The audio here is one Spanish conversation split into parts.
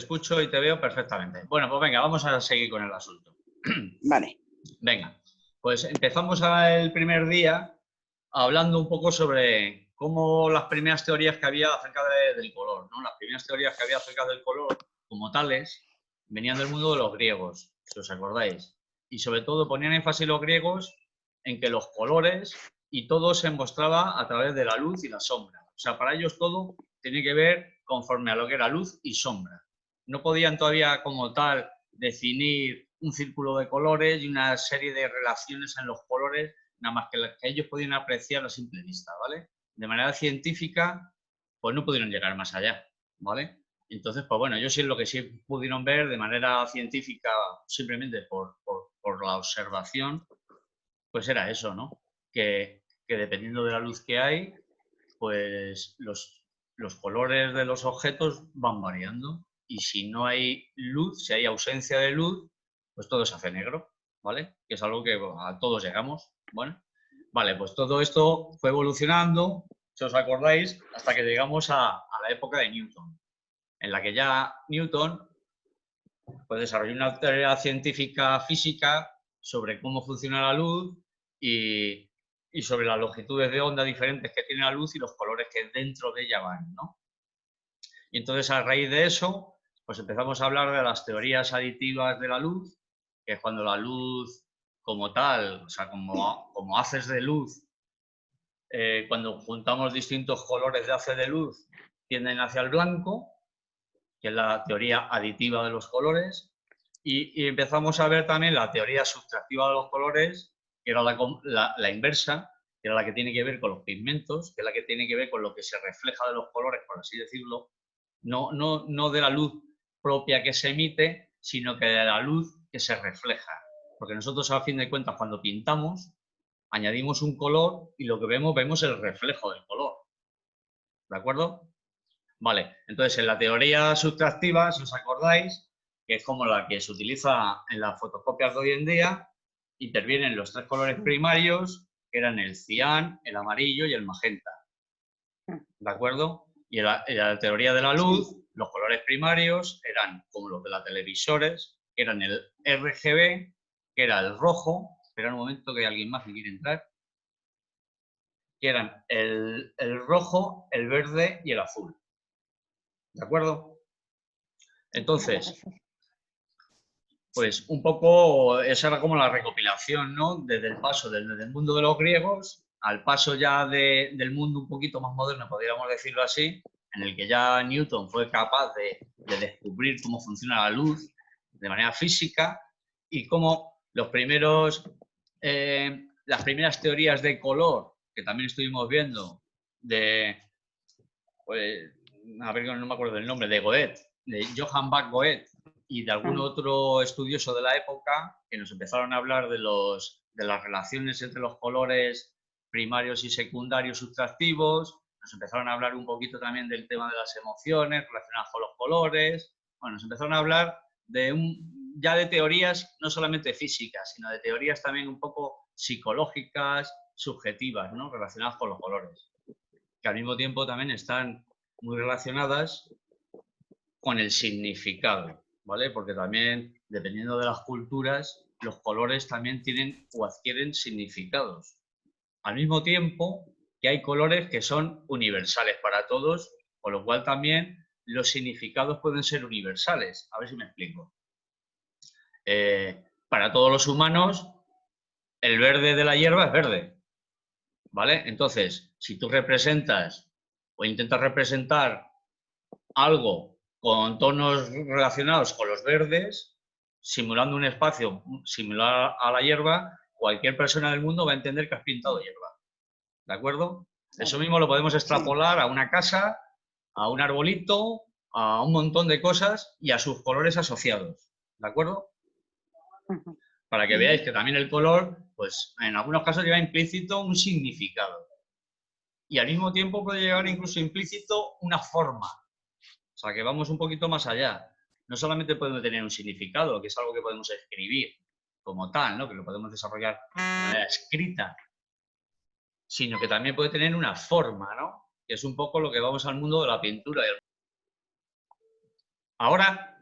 escucho y te veo perfectamente. Bueno, pues venga, vamos a seguir con el asunto. Vale. Venga, pues empezamos el primer día hablando un poco sobre cómo las primeras teorías que había acerca del color, ¿no? Las primeras teorías que había acerca del color, como tales, venían del mundo de los griegos, si os acordáis. Y sobre todo ponían énfasis los griegos en que los colores y todo se mostraba a través de la luz y la sombra. O sea, para ellos todo tiene que ver conforme a lo que era luz y sombra. No podían todavía como tal definir un círculo de colores y una serie de relaciones en los colores, nada más que las que ellos podían apreciar a simple vista, ¿vale? De manera científica, pues no pudieron llegar más allá, ¿vale? Entonces, pues bueno, ellos sí lo que sí pudieron ver de manera científica, simplemente por la observación, pues era eso, ¿no? Que dependiendo de la luz que hay, pues los colores de los objetos van variando. Y si no hay luz, si hay ausencia de luz, pues todo se hace negro, ¿vale? Que es algo que a todos llegamos. Bueno, vale, pues todo esto fue evolucionando, si os acordáis, hasta que llegamos a la época de Newton, en la que ya Newton pues, desarrolló una teoría científica física sobre cómo funciona la luz y sobre las longitudes de onda diferentes que tiene la luz y los colores que dentro de ella van, ¿no? Y entonces, a raíz de eso, pues empezamos a hablar de las teorías aditivas de la luz, que es cuando la luz como tal, o sea, como haces de luz, cuando juntamos distintos colores de haces de luz, tienden hacia el blanco, que es la teoría aditiva de los colores, y empezamos a ver también la teoría sustractiva de los colores, que era la inversa, que era la que tiene que ver con los pigmentos, que es la que tiene que ver con lo que se refleja de los colores, por así decirlo, no de la luz propia que se emite, sino que de la luz que se refleja. Porque nosotros, a fin de cuentas, cuando pintamos, añadimos un color y lo que vemos el reflejo del color. ¿De acuerdo? Vale, entonces en la teoría sustractiva, si os acordáis, que es como la que se utiliza en las fotocopias de hoy en día, intervienen los tres colores primarios, que eran el cian, el amarillo y el magenta. ¿De acuerdo? Y en la teoría de la luz, los colores primarios eran como los de los televisores, que eran el RGB, que era el rojo. Espera un momento que hay alguien más que quiere entrar. Que eran el rojo, el verde y el azul. ¿De acuerdo? Entonces, pues un poco esa era como la recopilación, ¿no? Desde el paso desde el mundo de los griegos al paso ya del mundo un poquito más moderno, podríamos decirlo así, en el que ya Newton fue capaz de descubrir cómo funciona la luz de manera física y cómo las primeras teorías de color, que también estuvimos viendo, pues, a ver, no me acuerdo del nombre, de Goethe, de Johann Bach Goethe, y de algún otro estudioso de la época que nos empezaron a hablar de las relaciones entre los colores primarios y secundarios sustractivos, nos empezaron a hablar un poquito también del tema de las emociones relacionadas con los colores, bueno, nos empezaron a hablar ya de teorías no solamente físicas, sino de teorías también un poco psicológicas, subjetivas, ¿no? Relacionadas con los colores, que al mismo tiempo también están muy relacionadas con el significado, ¿vale? Porque también, dependiendo de las culturas, los colores también tienen o adquieren significados. Al mismo tiempo que hay colores que son universales para todos, con lo cual también los significados pueden ser universales. A ver si me explico. Para todos los humanos, el verde de la hierba es verde, ¿vale? Entonces, si tú representas o intentas representar algo con tonos relacionados con los verdes, simulando un espacio similar a la hierba, cualquier persona del mundo va a entender que has pintado hierba. ¿De acuerdo? Eso mismo lo podemos extrapolar a una casa, a un arbolito, a un montón de cosas y a sus colores asociados. ¿De acuerdo? Para que veáis que también el color, pues en algunos casos lleva implícito un significado. Y al mismo tiempo puede llevar incluso implícito una forma. O sea, que vamos un poquito más allá. No solamente podemos tener un significado, que es algo que podemos escribir como tal, ¿no? Que lo podemos desarrollar de manera escrita, sino que también puede tener una forma, ¿no? Que es un poco lo que vamos al mundo de la pintura. ¿Ahora?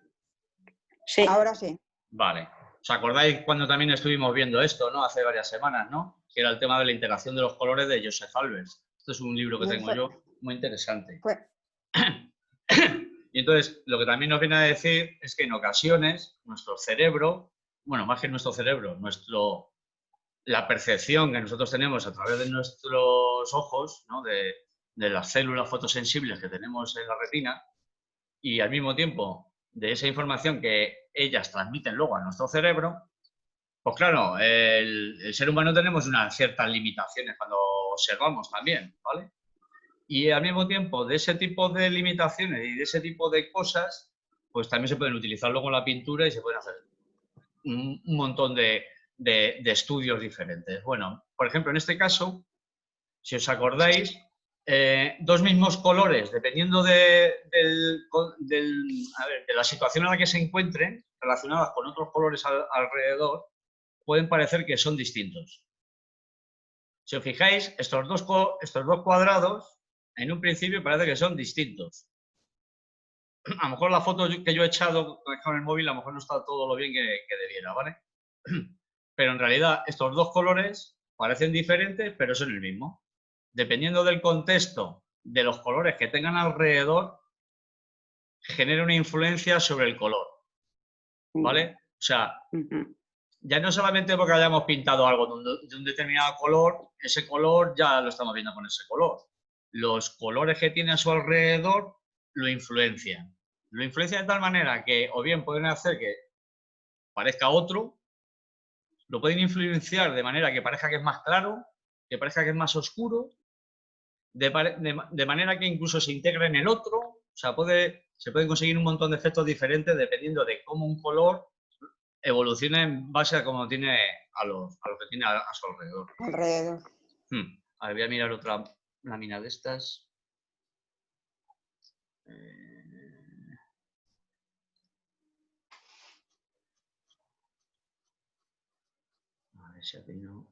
Sí. Ahora sí. Vale. ¿Os acordáis cuando también estuvimos viendo esto, ¿no? Hace varias semanas, ¿no? Que era el tema de la interacción de los colores de Joseph Albers. Esto es un libro que Y tengo yo muy interesante. Y entonces, lo que también nos viene a decir es que en ocasiones nuestro cerebro, bueno, más que nuestro cerebro, la percepción que nosotros tenemos a través de nuestros ojos, ¿no? de las células fotosensibles que tenemos en la retina, y al mismo tiempo de esa información que ellas transmiten luego a nuestro cerebro, pues claro, el ser humano tenemos unas ciertas limitaciones cuando observamos también, ¿vale? Y al mismo tiempo, de ese tipo de limitaciones y de ese tipo de cosas, pues también se pueden utilizar luego en la pintura y se pueden hacer un montón de estudios diferentes. Bueno, por ejemplo, en este caso, si os acordáis, dos mismos colores, dependiendo de la situación en la que se encuentren, relacionadas con otros colores alrededor, pueden parecer que son distintos. Si os fijáis, estos dos cuadrados, en un principio parece que son distintos. A lo mejor la foto que yo he echado con el móvil, a lo mejor no está todo lo bien que debiera, ¿vale? Pero en realidad estos dos colores parecen diferentes, pero son el mismo. Dependiendo del contexto de los colores que tengan alrededor, genera una influencia sobre el color, ¿vale? O sea, ya no solamente porque hayamos pintado algo de un determinado color, ese color ya lo estamos viendo con ese color. Los colores que tiene a su alrededor lo influencian. Lo influencian de tal manera que o bien pueden hacer que parezca otro, lo pueden influenciar de manera que parezca que es más claro, que parezca que es más oscuro, de manera que incluso se integre en el otro. O sea, se pueden conseguir un montón de efectos diferentes dependiendo de cómo un color evoluciona en base a cómo tiene a lo que tiene a su alrededor. A ver, voy a mirar otra lámina de estas. A ver si aquí no.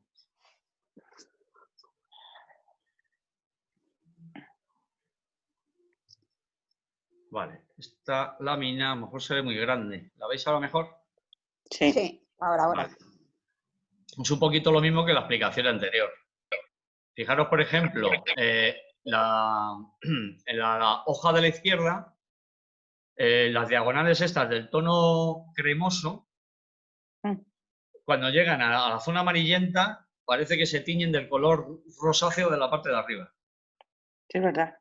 Vale, esta lámina a lo mejor se ve muy grande. ¿La veis a lo mejor? Sí. Sí, ahora. Vale. Es un poquito lo mismo que la explicación anterior. Fijaros, por ejemplo, en la hoja de la izquierda, las diagonales estas del tono cremoso, cuando llegan a la zona amarillenta, parece que se tiñen del color rosáceo de la parte de arriba. Sí, es verdad.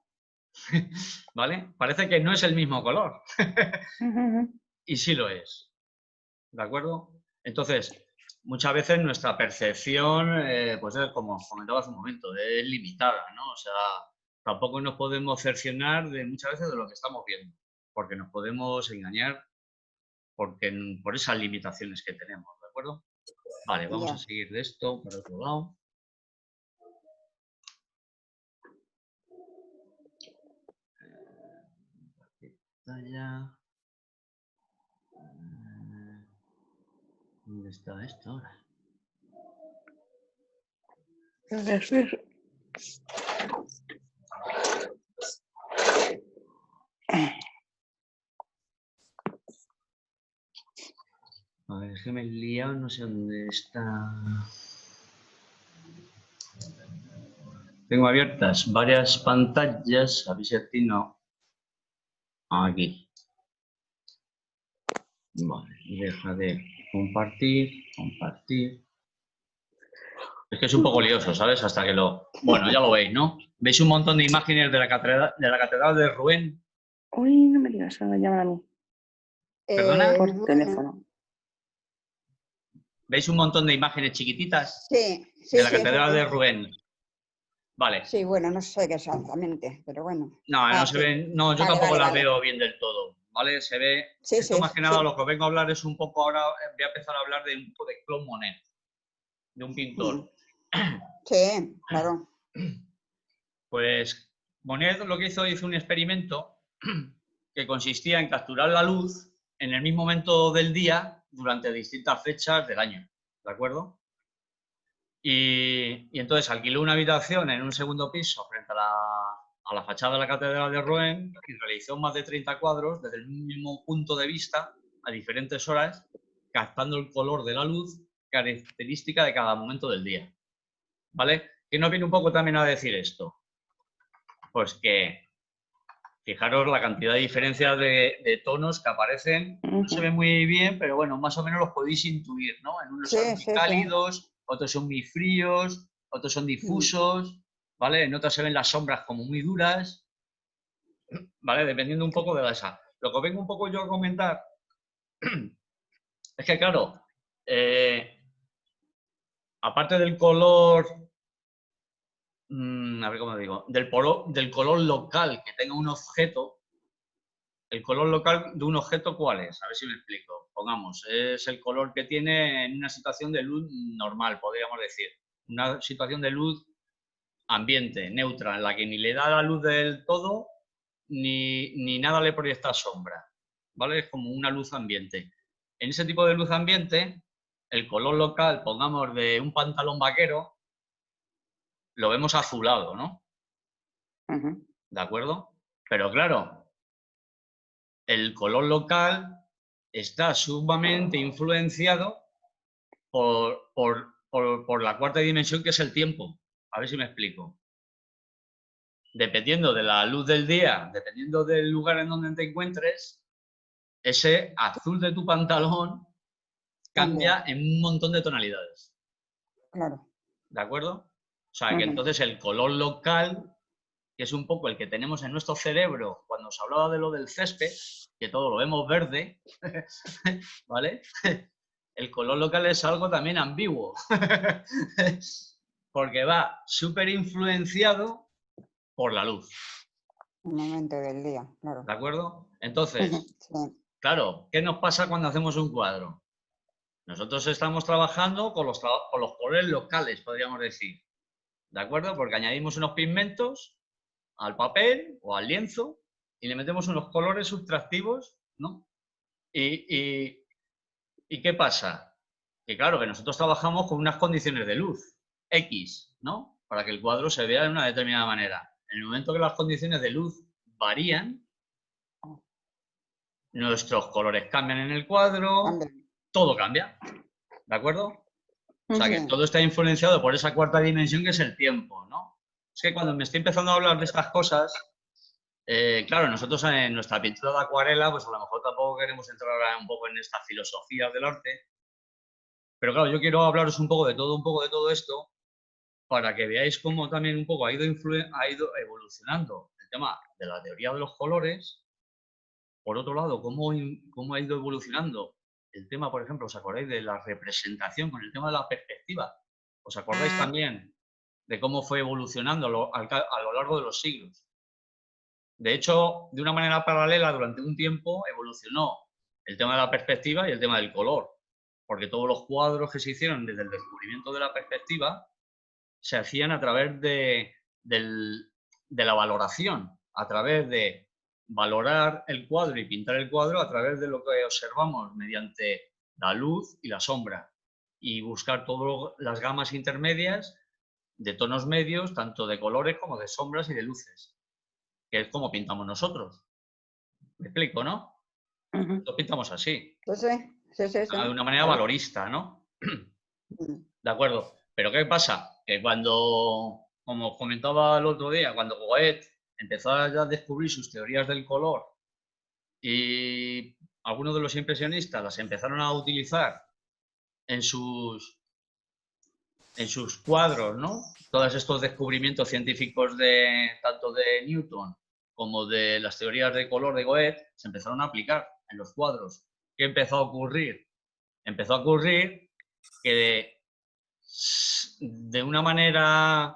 ¿Vale? Parece que no es el mismo color. Y sí lo es. ¿De acuerdo? Entonces, muchas veces nuestra percepción, pues es como os comentaba hace un momento, es limitada, ¿no? O sea, tampoco nos podemos cerciorar muchas veces de lo que estamos viendo, porque nos podemos engañar por esas limitaciones que tenemos, ¿de acuerdo? Vale, vamos a seguir de esto por otro lado. Pantalla. ¿Dónde está esto ahora? A ver, es que me he liado, no sé dónde está. Tengo abiertas varias pantallas, a ver si aquí no. Aquí. Vale, deja de compartir. Es que es un poco lioso, ¿sabes? Hasta que lo... Bueno, ya lo veis, ¿no? ¿Veis un montón de imágenes de la catedral de Rouen? Uy, no me digas, me llaman a mí. ¿Perdona? Por teléfono. ¿Veis un montón de imágenes chiquititas? Sí, de la catedral de Rouen. Vale. Sí, bueno, no sé qué exactamente, pero bueno. No, no se ven... No, yo tampoco las veo bien del todo, ¿vale? Se ve... Sí, esto más que nada lo que os vengo a hablar es un poco ahora... Voy a empezar a hablar de un poco de Claude Monet, de un pintor. Sí, claro. Pues Monet lo que hizo un experimento que consistía en capturar la luz en el mismo momento del día durante distintas fechas del año, ¿de acuerdo? Y entonces alquiló una habitación en un segundo piso frente a la fachada de la Catedral de Rouen y realizó más de 30 cuadros desde el mismo punto de vista a diferentes horas, captando el color de la luz característica de cada momento del día. ¿Vale? ¿Qué nos viene un poco también a decir esto? Pues que fijaros la cantidad de diferencias de tonos que aparecen. No se ve muy bien, pero bueno, más o menos los podéis intuir, ¿no? En unos son muy cálidos, otros son muy fríos, otros son difusos, ¿vale? En otros se ven las sombras como muy duras, ¿vale? Dependiendo un poco de esa. Lo que vengo un poco yo a comentar es que, claro, aparte del color, a ver cómo digo, del color local que tenga un objeto, el color local de un objeto, ¿cuál es? A ver si me explico. Pongamos, es el color que tiene en una situación de luz normal, podríamos decir. Una situación de luz ambiente, neutra, en la que ni le da la luz del todo, ni nada le proyecta sombra. ¿Vale? Es como una luz ambiente. En ese tipo de luz ambiente, el color local, pongamos, de un pantalón vaquero, lo vemos azulado, ¿no? ¿De acuerdo? Pero claro, el color local está sumamente influenciado por la cuarta dimensión, que es el tiempo. A ver si me explico. Dependiendo de la luz del día, dependiendo del lugar en donde te encuentres, ese azul de tu pantalón cambia en un montón de tonalidades. Claro. ¿De acuerdo? O sea, que entonces el color local, que es un poco el que tenemos en nuestro cerebro cuando os hablaba de lo del césped, que todo lo vemos verde, ¿vale? El color local es algo también ambiguo, porque va súper influenciado por la luz. Un momento del día, claro. ¿De acuerdo? Entonces, claro, ¿qué nos pasa cuando hacemos un cuadro? Nosotros estamos trabajando con los colores locales, podríamos decir. ¿De acuerdo? Porque añadimos unos pigmentos al papel o al lienzo y le metemos unos colores sustractivos, ¿no? ¿Y qué pasa? Que claro, que nosotros trabajamos con unas condiciones de luz, X, ¿no? Para que el cuadro se vea de una determinada manera. En el momento que las condiciones de luz varían, nuestros colores cambian en el cuadro, todo cambia, ¿de acuerdo? O sea, que todo está influenciado por esa cuarta dimensión que es el tiempo, ¿no? Es que cuando me estoy empezando a hablar de estas cosas, claro, nosotros en nuestra pintura de acuarela, pues a lo mejor tampoco queremos entrar ahora un poco en esta filosofía del arte, pero claro, yo quiero hablaros un poco de todo esto, para que veáis cómo también un poco ha ido evolucionando el tema de la teoría de los colores. Por otro lado, cómo ha ido evolucionando el tema, por ejemplo, ¿os acordáis de la representación con el tema de la perspectiva? ¿Os acordáis también de cómo fue evolucionando a lo largo de los siglos? De hecho, de una manera paralela, durante un tiempo evolucionó el tema de la perspectiva y el tema del color, porque todos los cuadros que se hicieron desde el descubrimiento de la perspectiva se hacían a través de la valoración, a través de valorar el cuadro y pintar el cuadro a través de lo que observamos mediante la luz y la sombra, y buscar todas las gamas intermedias de tonos medios, tanto de colores como de sombras y de luces, que es como pintamos nosotros. ¿Me explico, no? Lo pintamos así. Sí. De una manera valorista, ¿no? De acuerdo. Pero ¿qué pasa? Que cuando, como os comentaba el otro día, cuando Goethe empezó a descubrir sus teorías del color y algunos de los impresionistas las empezaron a utilizar en sus cuadros, ¿no? Todos estos descubrimientos científicos tanto de Newton como de las teorías de color de Goethe se empezaron a aplicar en los cuadros. ¿Qué empezó a ocurrir? Empezó a ocurrir que de una manera,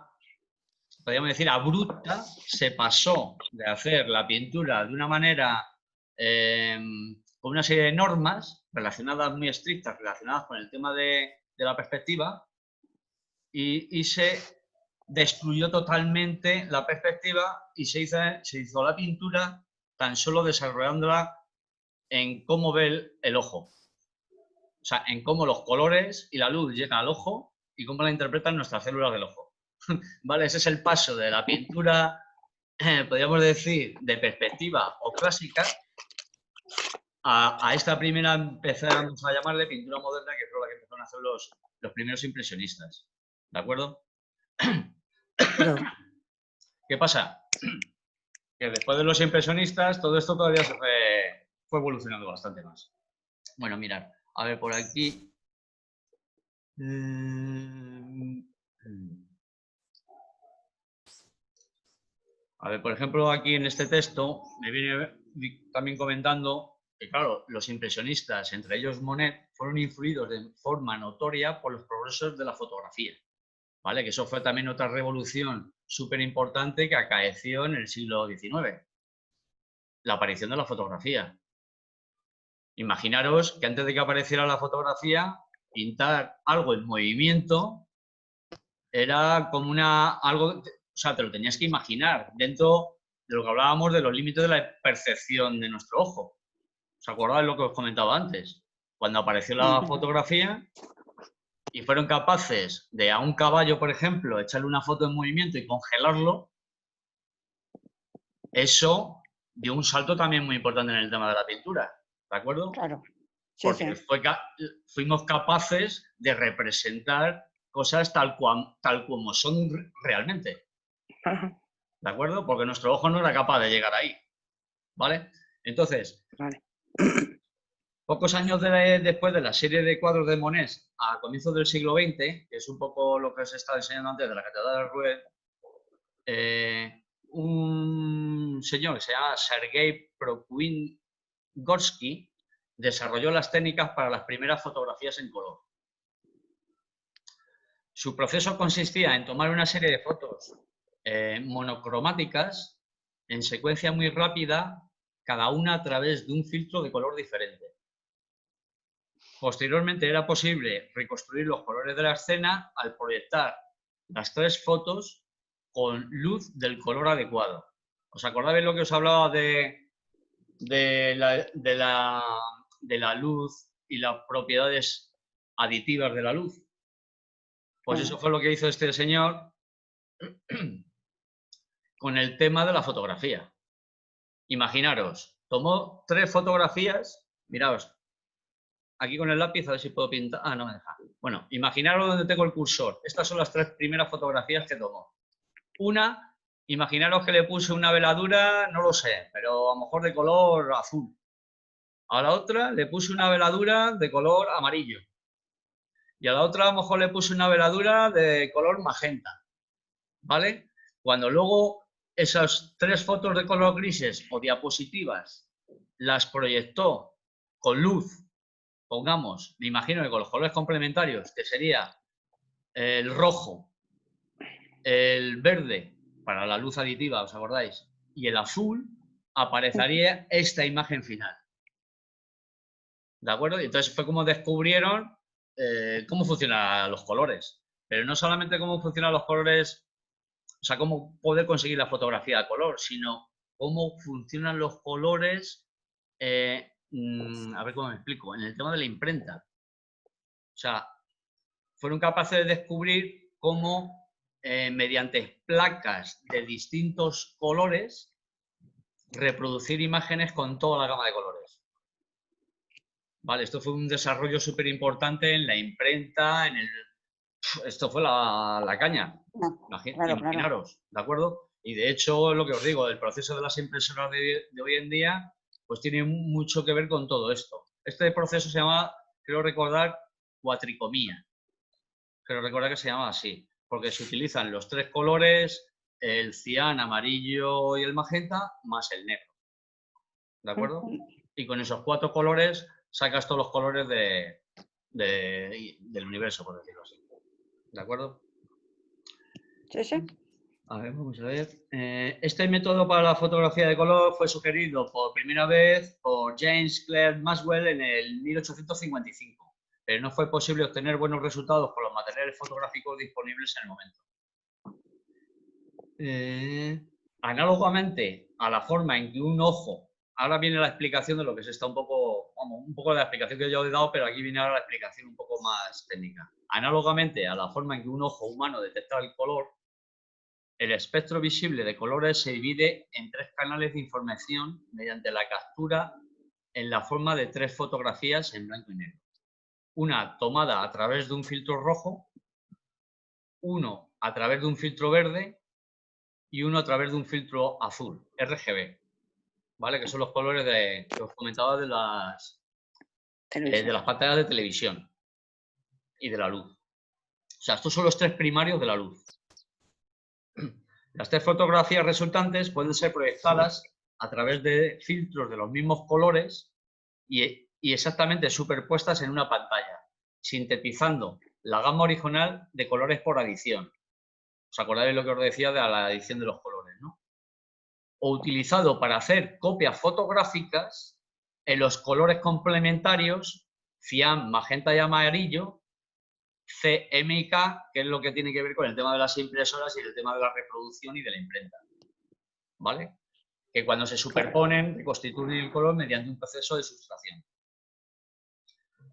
podríamos decir, abrupta, se pasó de hacer la pintura de una manera con una serie de normas relacionadas, muy estrictas, relacionadas con el tema de la perspectiva, y se destruyó totalmente la perspectiva y se hizo la pintura tan solo desarrollándola en cómo ve el ojo. O sea, en cómo los colores y la luz llegan al ojo y cómo la interpretan nuestras células del ojo. ¿Vale? Ese es el paso de la pintura podríamos decir, de perspectiva o clásica, a esta primera empezamos a llamarle pintura moderna, que fue la que empezaron a hacer los primeros impresionistas. ¿De acuerdo? Pero, ¿Qué pasa? Que después de los impresionistas, todo esto todavía se fue evolucionando bastante más. Bueno, mirad, a ver, por aquí. A ver, por ejemplo, aquí en este texto me viene también comentando que, claro, los impresionistas, entre ellos Monet, fueron influidos de forma notoria por los progresos de la fotografía, ¿vale? Que eso fue también otra revolución súper importante que acaeció en el siglo XIX, la aparición de la fotografía. Imaginaros que antes de que apareciera la fotografía, pintar algo en movimiento era como algo, o sea, te lo tenías que imaginar dentro de lo que hablábamos de los límites de la percepción de nuestro ojo. ¿Os acordáis de lo que os comentaba antes? Cuando apareció la fotografía y fueron capaces de a un caballo, por ejemplo, echarle una foto en movimiento y congelarlo, eso dio un salto también muy importante en el tema de la pintura, ¿de acuerdo? claro. Sí, Porque sí. fuimos capaces de representar cosas tal como son realmente, ¿de acuerdo? Porque nuestro ojo no era capaz de llegar ahí, ¿vale? Entonces, Vale. pocos años después de la serie de cuadros de Monet, a comienzos del siglo XX, que es un poco lo que os estaba enseñando antes de la Catedral de Rouen, un señor que se llama Sergei Prokufiev-Gorsky desarrolló las técnicas para las primeras fotografías en color. Su proceso consistía en tomar una serie de fotos monocromáticas en secuencia muy rápida, cada una a través de un filtro de color diferente. Posteriormente era posible reconstruir los colores de la escena al proyectar las 3 fotos con luz del color adecuado. ¿Os acordáis lo que os hablaba de la luz y las propiedades aditivas de la luz? Pues eso fue lo que hizo este señor con el tema de la fotografía. Imaginaros, tomó 3 fotografías, miraos, aquí con el lápiz a ver si puedo pintar, no me deja. Bueno, imaginaros donde tengo el cursor, estas son las 3 primeras fotografías que tomó. Una, imaginaros que le puse una veladura, no lo sé, pero a lo mejor de color azul. A la otra le puse una veladura de color amarillo. Y a la otra a lo mejor le puse una veladura de color magenta. ¿Vale? Cuando luego esas 3 fotos de color grises o diapositivas las proyectó con luz, pongamos, me imagino que con los colores complementarios, que sería el rojo, el verde, para la luz aditiva, ¿os acordáis? Y el azul, aparecería esta imagen final. ¿De acuerdo? Y entonces fue como descubrieron cómo funcionan los colores. Pero no solamente cómo funcionan los colores, o sea, cómo poder conseguir la fotografía a color, sino cómo funcionan los colores, a ver cómo me explico, en el tema de la imprenta. O sea, fueron capaces de descubrir cómo mediante placas de distintos colores reproducir imágenes con toda la gama de colores. Vale, esto fue un desarrollo súper importante en la imprenta, esto fue la caña, Claro, imaginaros, ¿de acuerdo? Y de hecho, lo que os digo, el proceso de las impresoras de hoy en día, pues tiene mucho que ver con todo esto. Este proceso se llama, creo recordar, cuatricomía. Creo recordar que se llama así, porque se utilizan los 3 colores, el cian, amarillo y el magenta, más el negro. ¿De acuerdo? Y con esos 4 colores sacas todos los colores del universo, por decirlo así. ¿De acuerdo? Sí, sí. A ver, vamos a ver. Este método para la fotografía de color fue sugerido por primera vez por James Clerk Maxwell en el 1855, pero no fue posible obtener buenos resultados con los materiales fotográficos disponibles en el momento. Análogamente a la forma en que un ojo, ahora viene la explicación de lo que se está un poco de la explicación que yo he dado, pero aquí viene ahora la explicación un poco más técnica. Análogamente a la forma en que un ojo humano detecta el color, el espectro visible de colores se divide en 3 canales de información mediante la captura en la forma de 3 fotografías en blanco y negro. Una tomada a través de un filtro rojo, uno a través de un filtro verde y uno a través de un filtro azul, RGB, ¿vale? Que son los colores que os comentaba de las pantallas de televisión y de la luz. O sea, estos son los 3 primarios de la luz. Las 3 fotografías resultantes pueden ser proyectadas a través de filtros de los mismos colores y exactamente superpuestas en una pantalla, sintetizando la gama original de colores por adición. ¿Os acordáis lo que os decía de la adición de los colores, no? O utilizado para hacer copias fotográficas en los colores complementarios cian, magenta y amarillo, CMYK, que es lo que tiene que ver con el tema de las impresoras y el tema de la reproducción y de la imprenta, ¿vale? Que cuando se superponen constituyen el color mediante un proceso de sustracción.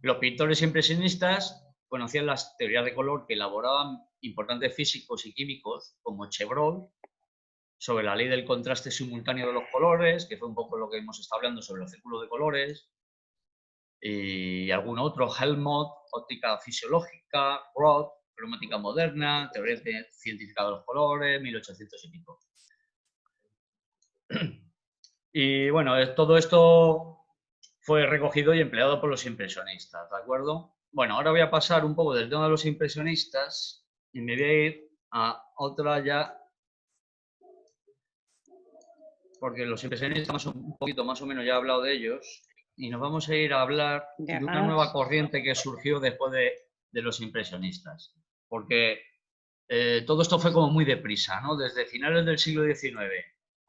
Los pintores impresionistas conocían las teorías de color que elaboraban importantes físicos y químicos como Chevreul sobre la ley del contraste simultáneo de los colores, que fue un poco lo que hemos estado hablando sobre los círculos de colores, y algún otro, Helmholtz, óptica fisiológica, Roth, cromática moderna, teoría científica de los colores, 1800 y pico. Y bueno, todo esto fue recogido y empleado por los impresionistas, ¿de acuerdo? Bueno, ahora voy a pasar un poco del tema de los impresionistas y me voy a ir a otra ya, porque los impresionistas un poquito más o menos ya he hablado de ellos, y nos vamos a ir a hablar de una nueva corriente que surgió después de los impresionistas, porque todo esto fue como muy deprisa, ¿no? Desde finales del siglo XIX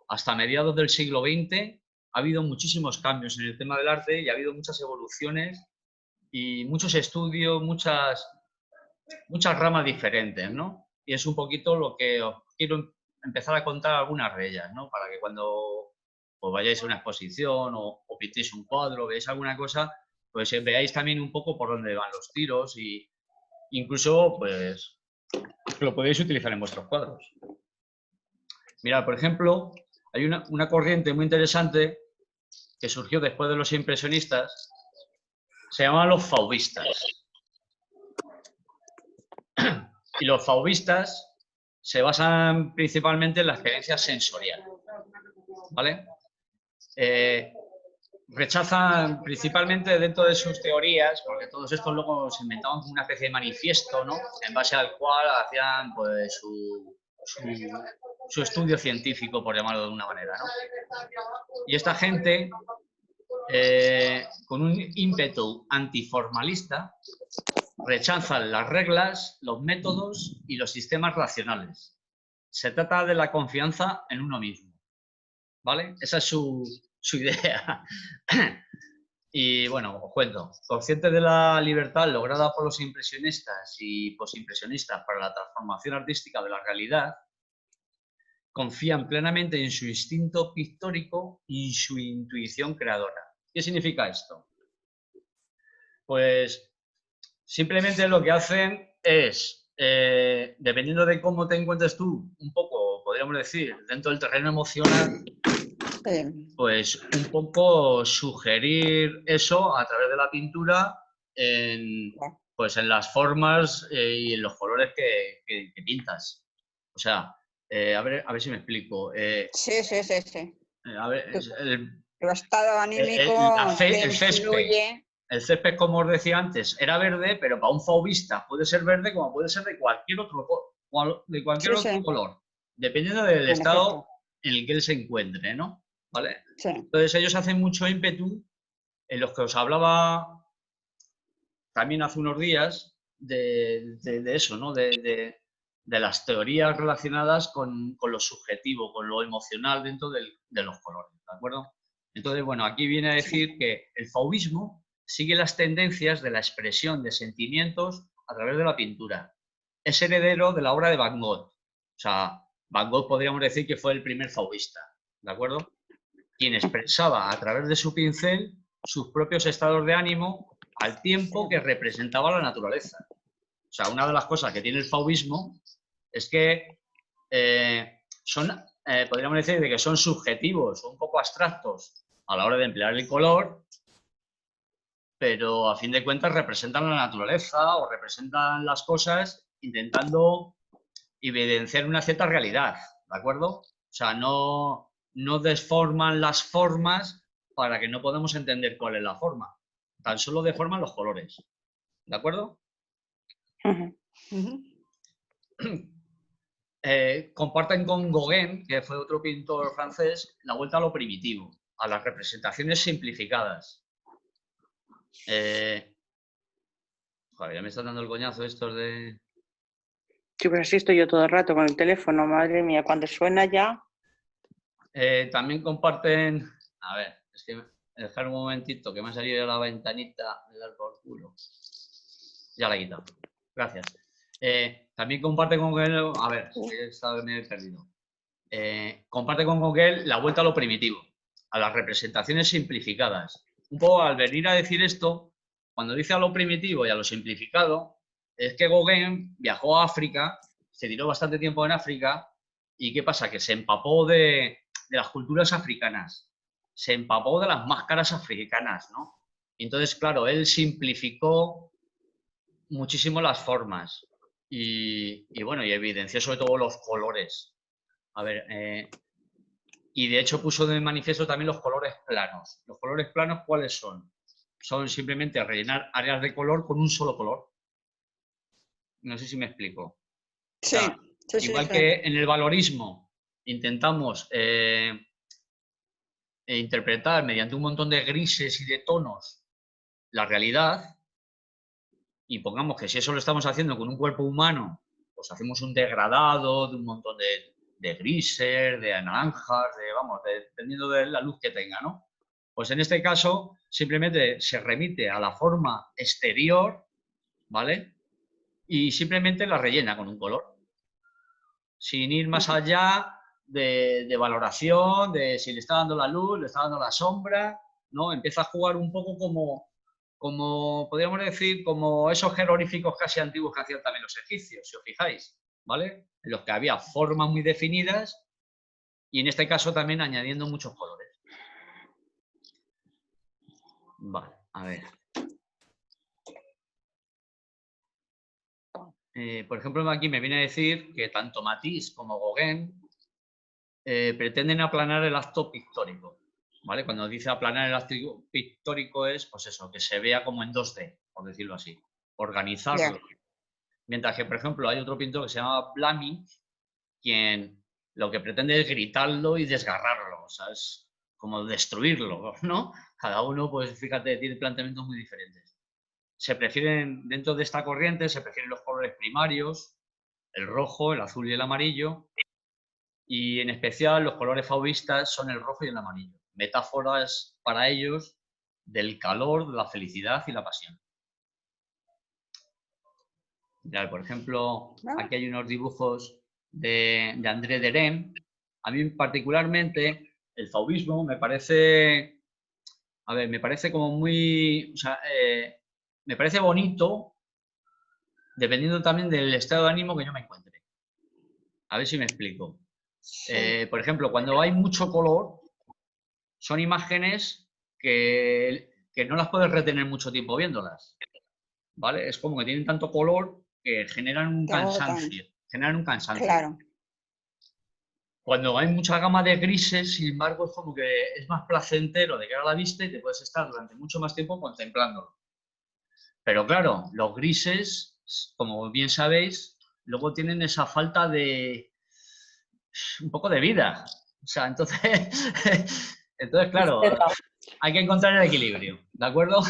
hasta mediados del siglo XX ha habido muchísimos cambios en el tema del arte y ha habido muchas evoluciones y muchos estudios, muchas ramas diferentes, ¿no? Y es un poquito lo que os quiero empezar a contar algunas de ellas, ¿no? Para que cuando pues vayáis a una exposición o pintéis un cuadro, veáis alguna cosa, pues veáis también un poco por dónde van los tiros y incluso pues lo podéis utilizar en vuestros cuadros. Mirad, por ejemplo, hay una corriente muy interesante que surgió después de los impresionistas, se llaman los fauvistas. Y los fauvistas se basan principalmente en la experiencia sensorial, ¿vale? Rechazan principalmente dentro de sus teorías, porque todos estos luego se inventaban como una especie de manifiesto, ¿no? En base al cual hacían pues su estudio científico, por llamarlo de una manera, ¿no? Y esta gente, con un ímpetu antiformalista, rechazan las reglas, los métodos y los sistemas racionales. Se trata de la confianza en uno mismo, ¿vale? Esa es su idea. Y bueno, os cuento. Conscientes de la libertad lograda por los impresionistas y posimpresionistas para la transformación artística de la realidad, confían plenamente en su instinto pictórico y su intuición creadora. ¿Qué significa esto? Pues simplemente lo que hacen es, dependiendo de cómo te encuentres tú, un poco, podríamos decir, dentro del terreno emocional, pues un poco sugerir eso a través de la pintura pues en las formas y en los colores que pintas. O sea, a ver si me explico. Sí. A ver, Tu estado anímico el césped, como os decía antes, era verde, pero para un fauvista puede ser verde como puede ser de cualquier otro color, dependiendo del estado en el que él se encuentre, ¿no? ¿Vale? Sí. Entonces ellos hacen mucho ímpetu en los que os hablaba también hace unos días de eso, ¿no? De las teorías relacionadas con lo subjetivo, con lo emocional dentro de los colores, ¿de acuerdo? Entonces, bueno, aquí viene a decir que el fauvismo sigue las tendencias de la expresión de sentimientos a través de la pintura. Es heredero de la obra de Van Gogh. O sea, Van Gogh podríamos decir que fue el primer fauvista, ¿de acuerdo? Quien expresaba a través de su pincel sus propios estados de ánimo al tiempo que representaba la naturaleza. O sea, una de las cosas que tiene el fauvismo es que podríamos decir de que son subjetivos o un poco abstractos a la hora de emplear el color, pero a fin de cuentas representan la naturaleza o representan las cosas intentando evidenciar una cierta realidad, ¿de acuerdo? O sea, no desforman las formas para que no podamos entender cuál es la forma. Tan solo deforman los colores, ¿de acuerdo? Comparten con Gauguin, que fue otro pintor francés, la vuelta a lo primitivo, a las representaciones simplificadas. Joder, ya me están dando el coñazo estos de... Sí, pues así estoy yo todo el rato con el teléfono, madre mía, cuando suena ya. También comparten... A ver, es que dejar un momentito, que me ha salido ya la ventanita de dar por culo. Ya la he quitado. Gracias. También comparte con Gauguin... A ver, me he perdido. Comparte con Gauguin la vuelta a lo primitivo, a las representaciones simplificadas. Un poco al venir a decir esto, cuando dice a lo primitivo y a lo simplificado, es que Gauguin viajó a África, se tiró bastante tiempo en África, y ¿qué pasa? Que se empapó de las culturas africanas, se empapó de las máscaras africanas, ¿no? Y entonces, claro, él simplificó muchísimo las formas y bueno, y evidenció sobre todo los colores. A ver, y de hecho puso de manifiesto también los colores planos. ¿Los colores planos cuáles son? Son simplemente rellenar áreas de color con un solo color. No sé si me explico. Sí, O sea, sí, igual sí. que en el valorismo intentamos interpretar mediante un montón de grises y de tonos la realidad, y pongamos que si eso lo estamos haciendo con un cuerpo humano, pues hacemos un degradado de un montón de grises, de naranjas, dependiendo de la luz que tenga, ¿no? Pues en este caso simplemente se remite a la forma exterior, ¿vale? Y simplemente la rellena con un color, sin ir más allá de valoración, de si le está dando la luz, le está dando la sombra, ¿no? Empieza a jugar un poco como podríamos decir, como esos jeroglíficos casi antiguos que hacían también los egipcios, si os fijáis, ¿vale? En los que había formas muy definidas y en este caso también añadiendo muchos colores. Vale, a ver. Por ejemplo, aquí me viene a decir que tanto Matisse como Gauguin pretenden aplanar el acto pictórico, ¿vale? Cuando dice aplanar el acto pictórico es, pues eso, que se vea como en 2D, por decirlo así, organizarlo. Yeah. Mientras que, por ejemplo, hay otro pintor que se llama Blaming, quien lo que pretende es gritarlo y desgarrarlo, o sea, es como destruirlo, ¿no? Cada uno, pues fíjate, tiene planteamientos muy diferentes. Se prefieren, dentro de esta corriente, se prefieren los colores primarios, el rojo, el azul y el amarillo, y en especial los colores fauvistas son el rojo y el amarillo, metáforas para ellos del calor, de la felicidad y la pasión. Mirad, por ejemplo, aquí hay unos dibujos de André Derain. A mí particularmente el fauvismo me parece, a ver, me parece como muy, o sea, me parece bonito dependiendo también del estado de ánimo que yo me encuentre. A ver si me explico. Por ejemplo, cuando hay mucho color, son imágenes que no las puedes retener mucho tiempo viéndolas, ¿vale? Es como que tienen tanto color que generan un cansancio. Claro. Cuando hay mucha gama de grises, sin embargo, es como que es más placentero de cara a la vista y te puedes estar durante mucho más tiempo contemplándolo. Pero claro, los grises, como bien sabéis, luego tienen esa falta de un poco de vida. O sea, entonces claro, hay que encontrar el equilibrio, ¿de acuerdo?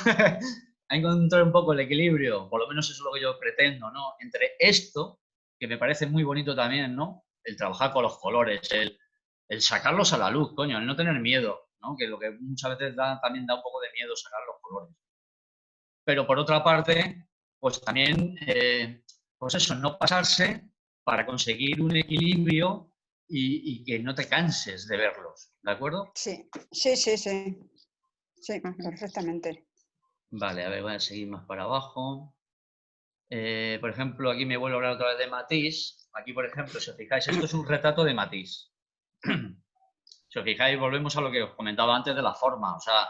Hay que encontrar un poco el equilibrio, por lo menos eso es lo que yo pretendo, ¿no? Entre esto, que me parece muy bonito también, ¿no? El trabajar con los colores, el sacarlos a la luz, coño, el no tener miedo, ¿no? Que lo que muchas veces también da un poco de miedo sacar los colores. Pero por otra parte, pues también, pues eso, no pasarse para conseguir un equilibrio y que no te canses de verlos, ¿de acuerdo? Sí, perfectamente. Vale, a ver, voy a seguir más para abajo. Por ejemplo, aquí me vuelvo a hablar otra vez de Matisse. Aquí, por ejemplo, si os fijáis, esto es un retrato de Matisse. Si os fijáis, volvemos a lo que os comentaba antes de la forma. O sea,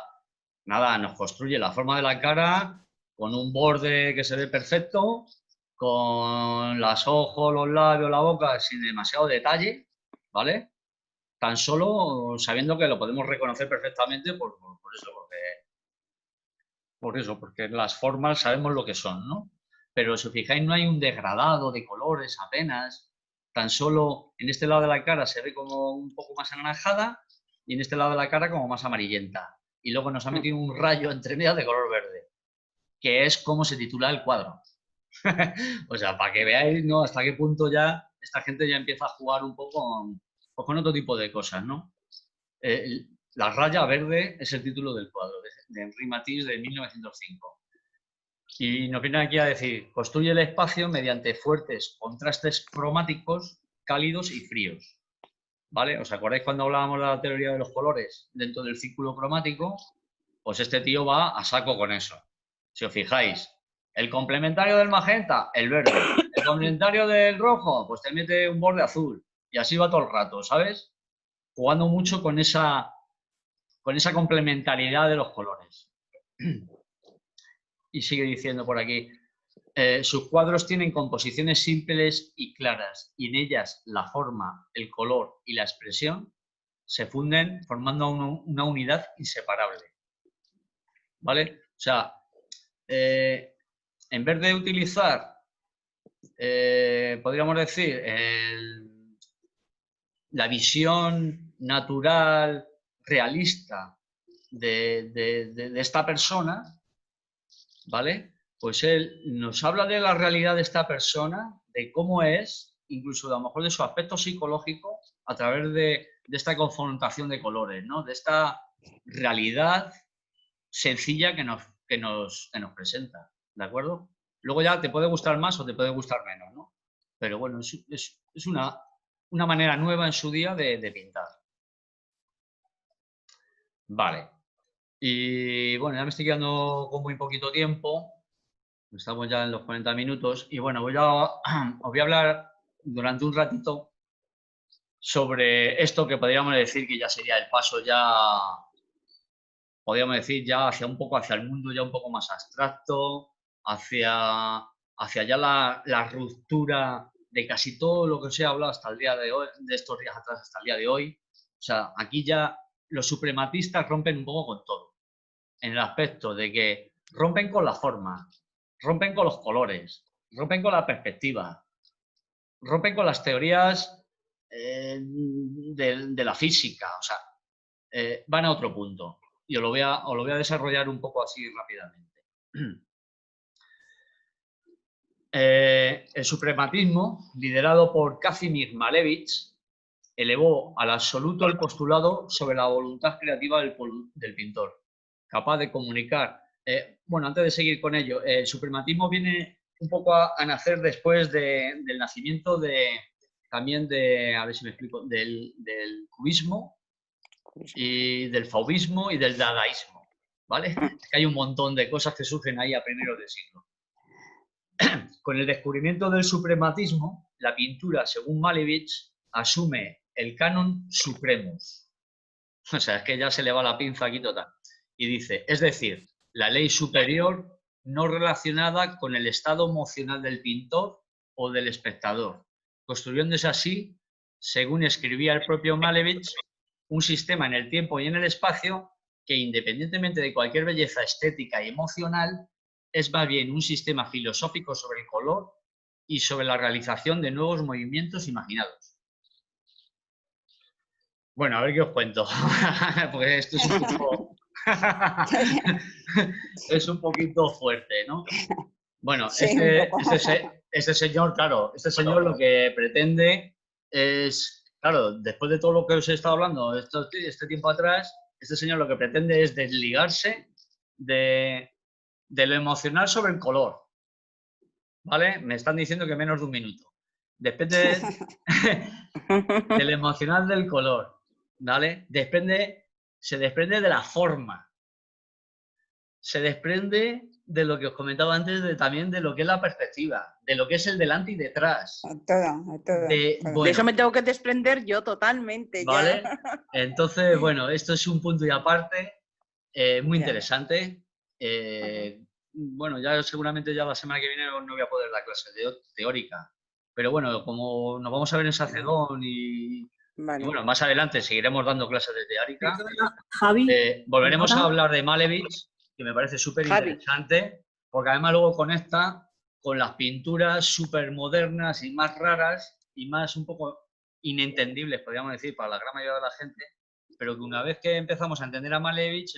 nada, nos construye la forma de la cara con un borde que se ve perfecto, con los ojos, los labios, la boca, sin demasiado detalle, ¿vale? Tan solo sabiendo que lo podemos reconocer perfectamente por eso, porque las formas sabemos lo que son, ¿no? Pero si os fijáis, no hay un degradado de colores apenas. Tan solo en este lado de la cara se ve como un poco más anaranjada y en este lado de la cara como más amarillenta. Y luego nos ha metido un rayo entre medias de color verde, que es como se titula el cuadro. O sea, para que veáis, ¿no?, hasta qué punto ya esta gente ya empieza a jugar un poco con otro tipo de cosas, ¿no? La raya verde es el título del cuadro de Henri Matisse de 1905. Y nos viene aquí a decir, construye el espacio mediante fuertes contrastes cromáticos, cálidos y fríos. ¿Vale? ¿Os acordáis cuando hablábamos de la teoría de los colores dentro del círculo cromático? Pues este tío va a saco con eso. Si os fijáis, el complementario del magenta, el verde. El complementario del rojo, pues te mete un borde azul. Y así va todo el rato, ¿sabes? Jugando mucho con esa complementariedad de los colores. Y sigue diciendo por aquí, sus cuadros tienen composiciones simples y claras, y en ellas la forma, el color y la expresión se funden formando una unidad inseparable. ¿Vale? O sea, en vez de utilizar, podríamos decir, la visión natural, realista de esta persona, ¿vale? Pues él nos habla de la realidad de esta persona, de cómo es, incluso a lo mejor de su aspecto psicológico, a través de esta confrontación de colores, ¿no? De esta realidad sencilla que nos presenta, ¿de acuerdo? Luego ya te puede gustar más o te puede gustar menos, ¿no? Pero bueno, es una manera nueva en su día de pintar. Vale. Y bueno, ya me estoy quedando con muy poquito tiempo. Estamos ya en los 40 minutos. Y bueno, os voy a hablar durante un ratito sobre esto que podríamos decir que ya sería el paso ya, podríamos decir, ya hacia un poco hacia el mundo ya un poco más abstracto, hacia ya la ruptura de casi todo lo que se ha hablado hasta el día de hoy, de estos días atrás hasta el día de hoy. O sea, aquí ya los suprematistas rompen un poco con todo, en el aspecto de que rompen con la forma, rompen con los colores, rompen con la perspectiva, rompen con las teorías de la física, o sea, van a otro punto. Y os lo voy a desarrollar un poco así rápidamente. El suprematismo, liderado por Kazimir Malevich, elevó al absoluto el postulado sobre la voluntad creativa del pintor, capaz de comunicar. Bueno, antes de seguir con ello, el suprematismo viene un poco a nacer después del nacimiento también a ver si me explico, del cubismo y del fauvismo y del dadaísmo, ¿vale? Es que hay un montón de cosas que surgen ahí a primeros de siglo. Con el descubrimiento del suprematismo, la pintura, según Malevich, asume el canon supremus. O sea, es que ya se le va la pinza aquí total. Y dice, es decir, la ley superior no relacionada con el estado emocional del pintor o del espectador, construyéndose así, según escribía el propio Malevich, un sistema en el tiempo y en el espacio que, independientemente de cualquier belleza estética y emocional, es más bien un sistema filosófico sobre el color y sobre la realización de nuevos movimientos imaginados. Bueno, a ver qué os cuento, porque esto es un poco... es un poquito fuerte, ¿no? Bueno, Sí, este señor, claro, este señor lo que pretende es, claro, después de todo lo que os he estado hablando este tiempo atrás, este señor lo que pretende es desligarse de lo emocional sobre el color, ¿vale? Me están diciendo que menos de un minuto. Depende del emocional del color, ¿vale? Se desprende de la forma, se desprende de lo que os comentaba antes, también de lo que es la perspectiva, de lo que es el delante y detrás. A todo. De eso Bueno, me tengo que desprender yo totalmente. ¿vale? Ya. Entonces, bueno, esto es un punto y aparte, muy Ya. interesante. Bueno, ya seguramente ya la semana que viene no voy a poder dar clase teórica, pero bueno, como nos vamos a ver en Sacedón y Vale. bueno, más adelante seguiremos dando clases de teórica. Perdona, Javi. Volveremos a ¿Nota? hablar de Malevich, que me parece súper Javi. interesante, porque además luego conecta con las pinturas súper modernas y más raras y más un poco inentendibles, podríamos decir, para la gran mayoría de la gente, pero que una vez que empezamos a entender a Malevich,